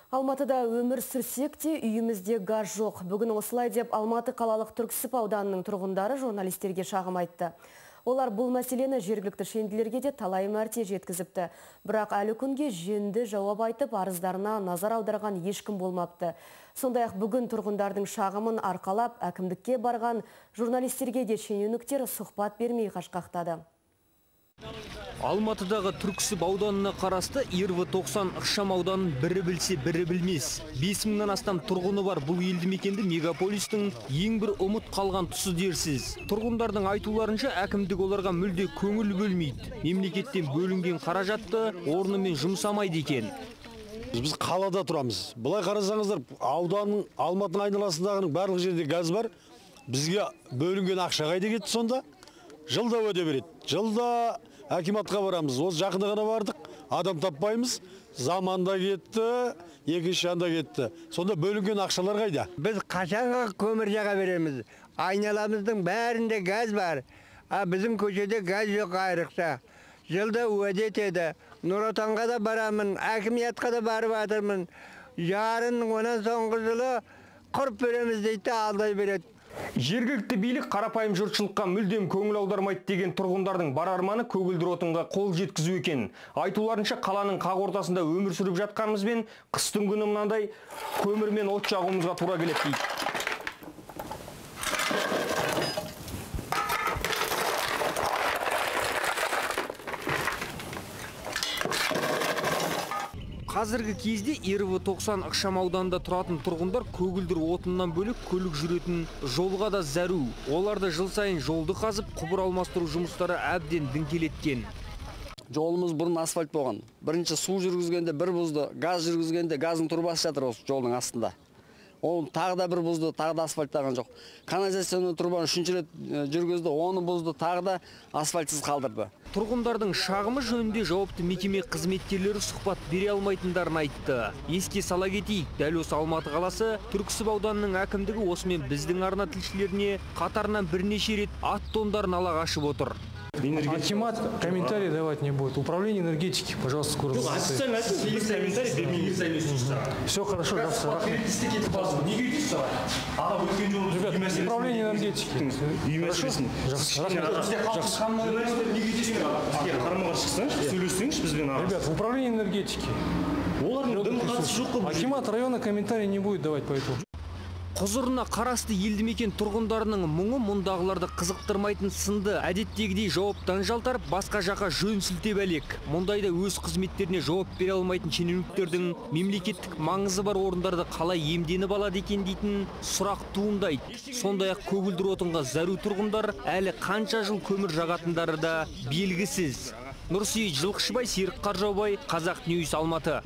Алматыда өмір сүрсек те үйімізде газ жоқ. Бүгін осылай деп Алматы қалалық Түрксіб ауданының тұрғындары журналистерге шағым айтты. Олар бұл мәселені жергілікті шенділерге де талай мәрте жеткізіпті. Бірақ әлі күнге жөнді жауап айтып, арыздарына назар аударған ешкім болмапты. Сондай-ақ бүгін тұрғындардың шағымын арқалап, әкімдікке барған журналистерге де шенеуніктер сұхбат бермей қашқақтады. Алматыдағы Түрксіб ауданына қарасты ИРВ-90 ықшам ауданын бірі білсе, бірі білмес. 5000-нан астам тұрғыны бар бұл елді мекенді мегаполистің ең бір ұмыт қалған тұсы дерсіз. Тұрғындардың айтуларынша әкімдік оларға мүлде көңіл бөлмейді. Мемлекеттен бөлінген қаражатты орнымен жұмсамайды екен. Біз қалада тұрамыз. Бұлай қарасаңыздар, ауданның, Алматының айналасындағы барлық жерде газ бар. Бізге бөлінген ақша қайда кетті сонда? Жылда өте береді. Жылда акиматқа барамыз. Осы жақында ғана бардық, адам таппаймыз. Заманда кетті, екінші анда кетті. Сонда бөлінген ақшалар қайда? Біз қашанға көмір жаға береміз. Айналамыздың бәрінде газ бар. Біздің көшеде газ жоқ айрықша. Жылда уәде етеді. Нұр Отанға да барамын, әкімиятқа да барып жатырмын. Жарын онан соңғы жылы құрып береміз дейді, алдай береді. Жергілікті билік қарапайым жұртшылыққа мүлдем көңіл аудармайды деген тұрғындардың бар арманы көгілдір отынға қол жеткізу екен. Айтуларынша қаланың қақ ортасында өмір сүріп жатқанымызбен қыстың күні мынандай көмірмен от жағуымызға тура келеді дейді. Қазіргі кезде ИРВ-90 ықшам ауданында тұратын тұрғындар көгілдір отыннан бөлек көлік жүретін жолға да зәру. Оларды жыл сайын жолды қазып, құбыр алмастыру жұмыстары әбден діңкелеткен. Жолымыз бұрын асфальт болған. Бірінші су жүргізгенде бір бұзды, газ жүргізгенде газың турбасы жатыр осы жолдың астында. Оны тағы да бір бұзды, тағы да асфальттаған жоқ. Канализацияны турбаны үшінші рет жүргізді, оны бұзды, тағы да асфальтсыз қалдырды. Тұрғындардың шағымы жөнінде жауапты мекеме қызметкерлері сұхбат бере алмайтындарын айтты. Еске сала кетейік, дәл осы Алматы қаласы Түрксіб ауданының әкімдігі осымен біздің арна тілшілеріне қатарынан бірнеше рет ат тондарын ала қашып отыр. Акимат комментарий давать не будет. Управление энергетики, пожалуйста, скоро. Все хорошо, ребят, управление энергетики. Ребят, управление энергетики. Акимат района комментарий не будет давать по этому. Құзырына қарасты елді мекен тұрғындарының мұңы мұндағыларды қызықтырмайтын сынды. Әдеттегідей жауаптан жалтарып, басқа жаққа жөн сілтеп әлек. Мұндайда өз қызметтеріне жауап бере алмайтын шенеуніктердің мемлекеттік маңызы бар орындарды қалай емденіп алады екен дейтін сұрақ туындайды. Сондай-ақ көгілдір отынға зәру тұрғындар әлі қанша жыл көмір жағатындары да белгісіз. Нұрсейіт Жылқышыбай, Серік Қаржаубай, Қазақ Ньюс, Алматы.